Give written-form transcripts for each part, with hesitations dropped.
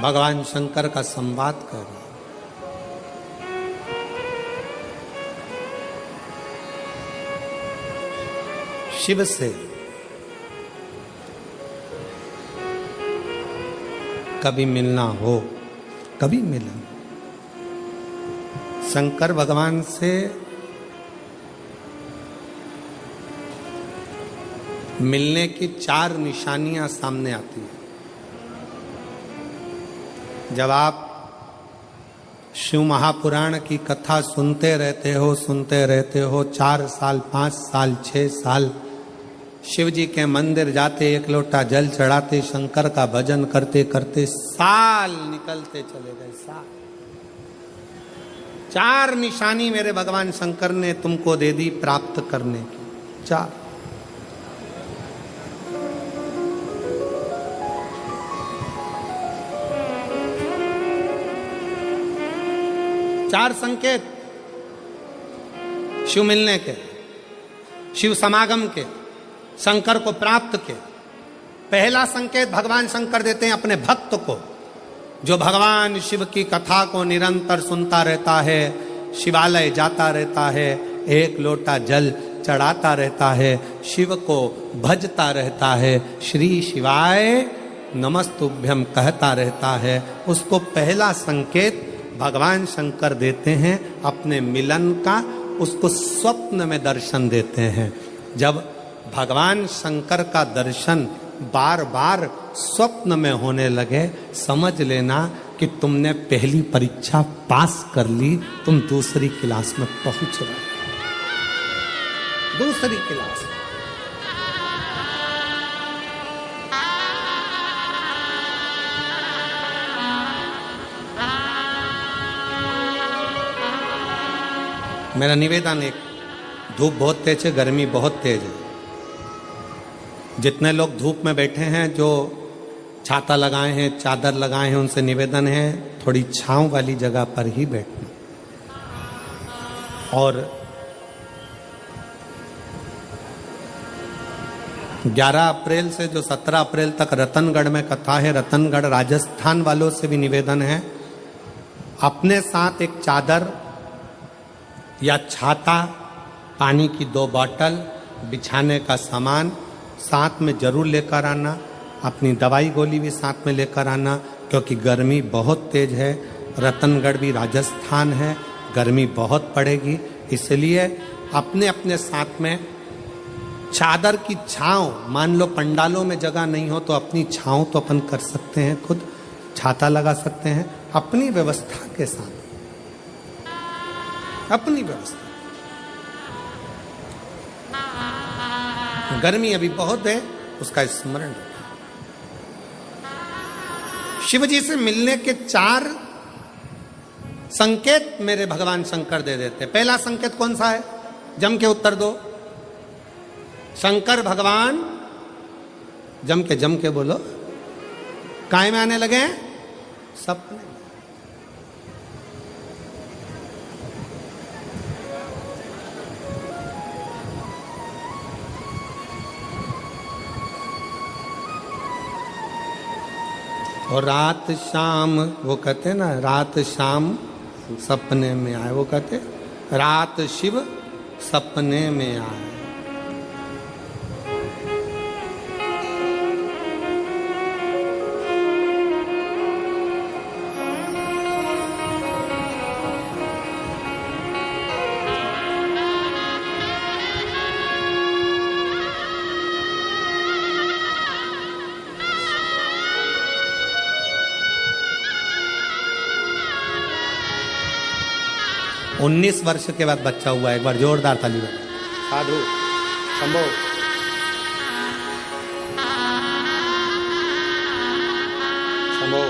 भगवान शंकर का संवाद कर रहे हैं। शिव से कभी मिलना हो, कभी मिलन, शंकर भगवान से मिलने की 4 निशानियां सामने आती हैं। जब आप शिव महापुराण की कथा सुनते रहते हो 4 साल 5 साल 6 साल शिव जी के मंदिर जाते, 1 लोटा जल चढ़ाते, शंकर का भजन करते करते साल निकलते चले गए। साल 4 निशानी मेरे भगवान शंकर ने तुमको दे दी प्राप्त करने की। 4 संकेत शिव मिलने के, शिव समागम के, शंकर को प्राप्त के। पहला संकेत भगवान शंकर देते हैं अपने भक्त को, जो भगवान शिव की कथा को निरंतर सुनता रहता है, शिवालय जाता रहता है, 1 लोटा जल चढ़ाता रहता है, शिव को भजता रहता है, श्री शिवाय नमस्तुभ्यम कहता रहता है। उसको पहला संकेत भगवान शंकर देते हैं अपने मिलन का, उसको स्वप्न में दर्शन देते हैं। जब भगवान शंकर का दर्शन बार बार स्वप्न में होने लगे, समझ लेना कि तुमने पहली परीक्षा पास कर ली, तुम दूसरी क्लास में पहुंच रहे। दूसरी क्लास मेरा निवेदन, एक धूप बहुत तेज है, गर्मी बहुत तेज है। जितने लोग धूप में बैठे हैं, जो छाता लगाए हैं, चादर लगाए हैं, उनसे निवेदन है थोड़ी छांव वाली जगह पर ही बैठना। और 11 अप्रैल से जो 17 अप्रैल तक रतनगढ़ में कथा है, रतनगढ़ राजस्थान वालों से भी निवेदन है, अपने साथ एक चादर या छाता, पानी की 2 बोतल, बिछाने का सामान साथ में जरूर लेकर आना। अपनी दवाई गोली भी साथ में लेकर आना, क्योंकि गर्मी बहुत तेज है। रतनगढ़ भी राजस्थान है, गर्मी बहुत पड़ेगी, इसलिए अपने अपने साथ में चादर की छांव, मान लो पंडालों में जगह नहीं हो तो अपनी छांव तो अपन कर सकते हैं, खुद छाता लगा सकते हैं अपनी व्यवस्था के साथ, अपनी व्यवस्था। गर्मी अभी बहुत है, उसका स्मरण रखें। शिव जी से मिलने के 4 संकेत मेरे भगवान शंकर दे देते। पहला संकेत कौन सा है? जम के उत्तर दो। शंकर भगवान जम के बोलो, काय में आने लगे? सपने। और रात शाम, वो कहते ना, रात शाम सपने में आए, वो कहते रात शिव सपने में आए। उन्नीस वर्ष के बाद बच्चा हुआ। एक बार जोरदार ताली बजाओ। साधु शंभो शंभो।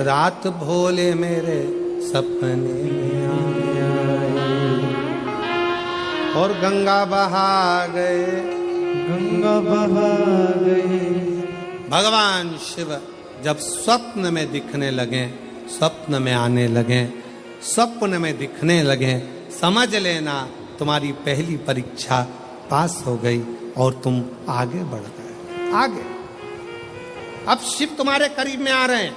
रात भोले मेरे सपने में आया, और गंगा बहा गए, गंगा बहा गए। भगवान शिव जब स्वप्न में दिखने लगे, स्वप्न में आने लगे, स्वप्न में दिखने लगे, समझ लेना तुम्हारी पहली परीक्षा पास हो गई और तुम आगे बढ़ गए। आगे अब शिव तुम्हारे करीब में आ रहे हैं।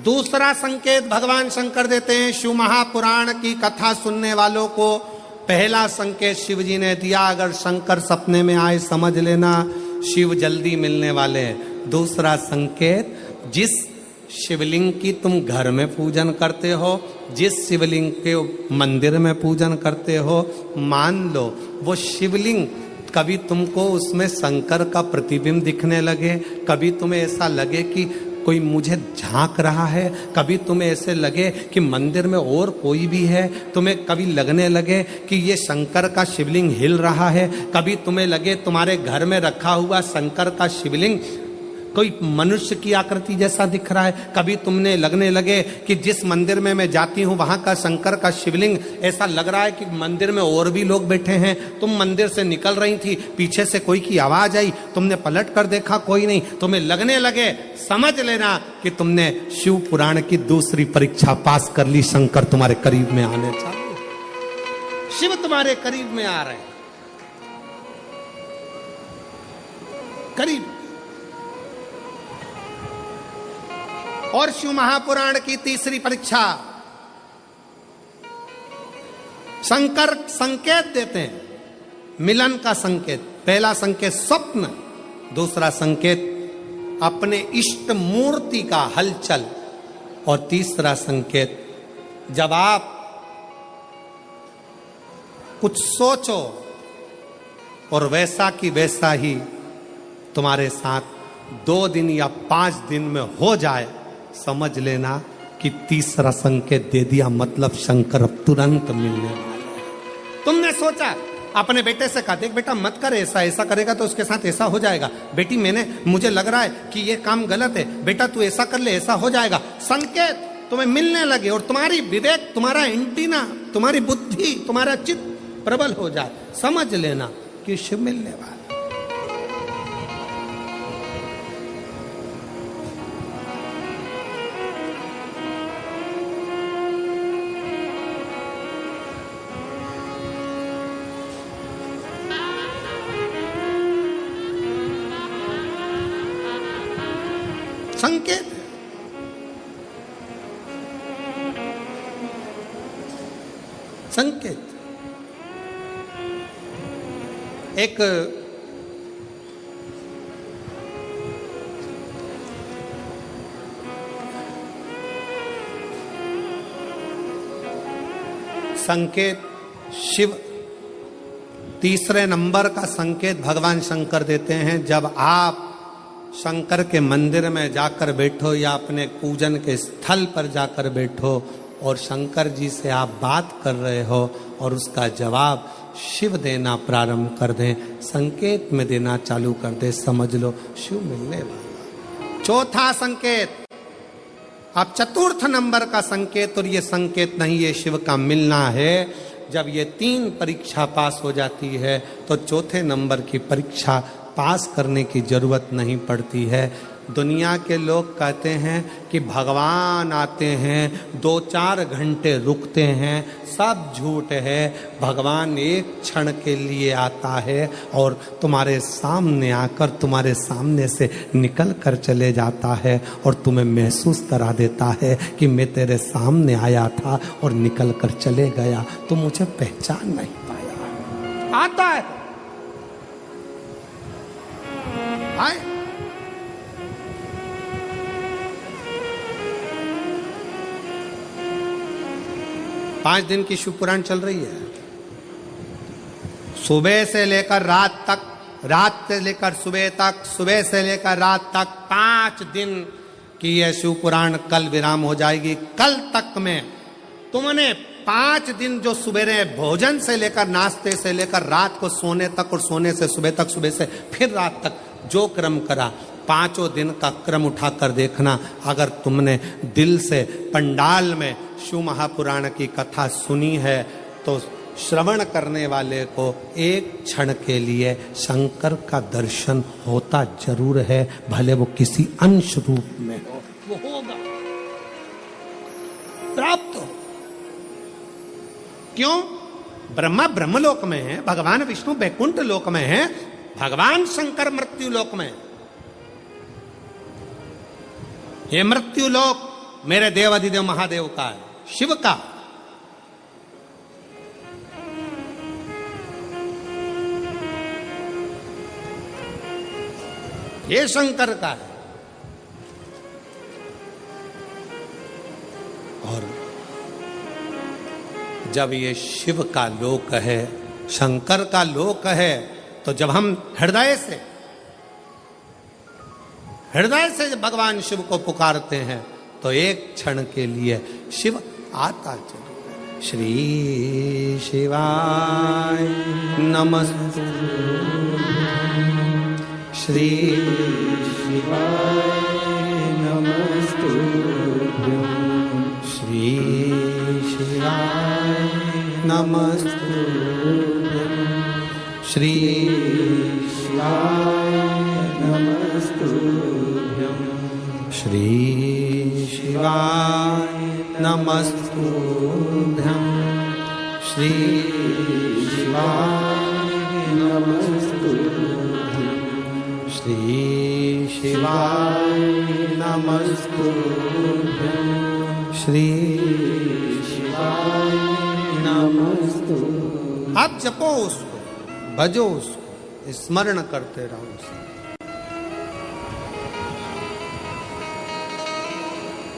दूसरा संकेत भगवान शंकर देते हैं शिव महापुराण की कथा सुनने वालों को। पहला संकेत शिव जी ने दिया, अगर शंकर सपने में आए समझ लेना शिव जल्दी मिलने वाले हैं। दूसरा संकेत, जिस शिवलिंग की तुम घर में पूजन करते हो, जिस शिवलिंग के मंदिर में पूजन करते हो, मान लो वो शिवलिंग कभी तुमको उसमें शंकर का प्रतिबिंब दिखने लगे, कभी तुम्हें ऐसा लगे कि कोई मुझे झांक रहा है, कभी तुम्हें ऐसे लगे कि मंदिर में और कोई भी है, तुम्हें कभी लगने लगे कि ये शंकर का शिवलिंग हिल रहा है, कभी तुम्हें लगे तुम्हारे घर में रखा हुआ शंकर का शिवलिंग कोई मनुष्य की आकृति जैसा दिख रहा है, कभी तुमने लगने लगे कि जिस मंदिर में मैं जाती हूँ वहां का शंकर का शिवलिंग ऐसा लग रहा है कि मंदिर में और भी लोग बैठे हैं। तुम मंदिर से निकल रही थी, पीछे से कोई की आवाज आई, तुमने पलट कर देखा कोई नहीं, तुम्हें लगने लगे, समझ लेना कि तुमने शिव पुराण की दूसरी परीक्षा पास कर ली। शंकर तुम्हारे करीब में आने चालू, शिव तुम्हारे करीब में आ रहे हैं, करीब। और शिव महापुराण की तीसरी परीक्षा, शंकर संकेत देते हैं, मिलन का संकेत। पहला संकेत स्वप्न, दूसरा संकेत अपने इष्ट मूर्ति का हलचल, और तीसरा संकेत जब आप कुछ सोचो और वैसा की वैसा ही तुम्हारे साथ 2 दिन या 5 दिन में हो जाए, समझ लेना कि तीसरा संकेत दे दिया, मतलब शंकर अब तुरंत मिलने वाला है। तुमने सोचा, अपने बेटे से कहा, देख बेटा मत कर ऐसा, ऐसा करेगा तो उसके साथ ऐसा हो जाएगा। बेटी मुझे लग रहा है कि ये काम गलत है, बेटा तू ऐसा कर ले, ऐसा हो जाएगा। संकेत तुम्हें मिलने लगे और तुम्हारी विवेक, तुम्हारा एंटीना, तुम्हारी बुद्धि, तुम्हारा चित्त प्रबल हो जाए, समझ लेना कि शिव मिलने वाला। संकेत संकेत एक संकेत शिव तीसरे नंबर का संकेत भगवान शंकर देते हैं। जब आप शंकर के मंदिर में जाकर बैठो या अपने पूजन के स्थल पर जाकर बैठो और शंकर जी से आप बात कर रहे हो और उसका जवाब शिव देना प्रारंभ कर दें, संकेत में देना चालू कर दे, समझ लो शिव मिलने वाला। चौथा संकेत, अब चतुर्थ नंबर का संकेत, और ये संकेत नहीं, ये शिव का मिलना है। जब ये 3 परीक्षा पास हो जाती है तो चौथे नंबर की परीक्षा पास करने की जरूरत नहीं पड़ती है। दुनिया के लोग कहते हैं कि भगवान आते हैं 2-4 घंटे रुकते हैं, सब झूठ है। भगवान एक क्षण के लिए आता है और तुम्हारे सामने आकर तुम्हारे सामने से निकल कर चले जाता है और तुम्हें महसूस करा देता है कि मैं तेरे सामने आया था और निकल कर चले गया, तो मुझे पहचान नहीं पाया। आता है, आए। पांच दिन की शिव पुराण चल रही है, सुबह से लेकर रात तक, रात से लेकर सुबह तक, सुबह से लेकर रात तक 5 दिन की यह शिव पुराण कल विराम हो जाएगी। कल तक में तुमने 5 दिन जो सुबह भोजन से लेकर, नाश्ते से लेकर रात को सोने तक और सोने से सुबह तक, सुबह से फिर रात तक जो क्रम करा, 5 दिन का क्रम उठाकर देखना। अगर तुमने दिल से पंडाल में शिव महापुराण की कथा सुनी है तो श्रवण करने वाले को एक क्षण के लिए शंकर का दर्शन होता जरूर है, भले वो किसी अंश रूप में हो, वो होगा, प्राप्त हो। क्यों? ब्रह्मा ब्रह्मलोक में है, भगवान विष्णु बैकुंठ लोक में है, भगवान शंकर मृत्यु लोक में। ये मृत्यु लोक मेरे देवाधिदेव महादेव का है, शिव का। ये शंकर का है। और जब ये शिव का लोक है, शंकर का लोक है, तो जब हम हृदय से जब भगवान शिव को पुकारते हैं तो एक क्षण के लिए शिव आता जरूर है। श्री शिवाय नमस्तु, श्री शिवाय नमस्तुभ्यं, श्री शिवाय नमस्तुभ्यं, श्री शिवाय नमस्तुभ्यं, श्री शिवाय नमस्तुभ्यं, श्री शिवाय नमस्तुभ्यं, श्री शिवाय नमस्तुभ्यं, श्री शिवाय नमस्तुभ्यं। आप जपो उसको, भजो उसको, स्मरण करते रहो उसको।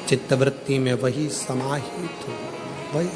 चित्तवृत्ति में वही समाहित हो, वही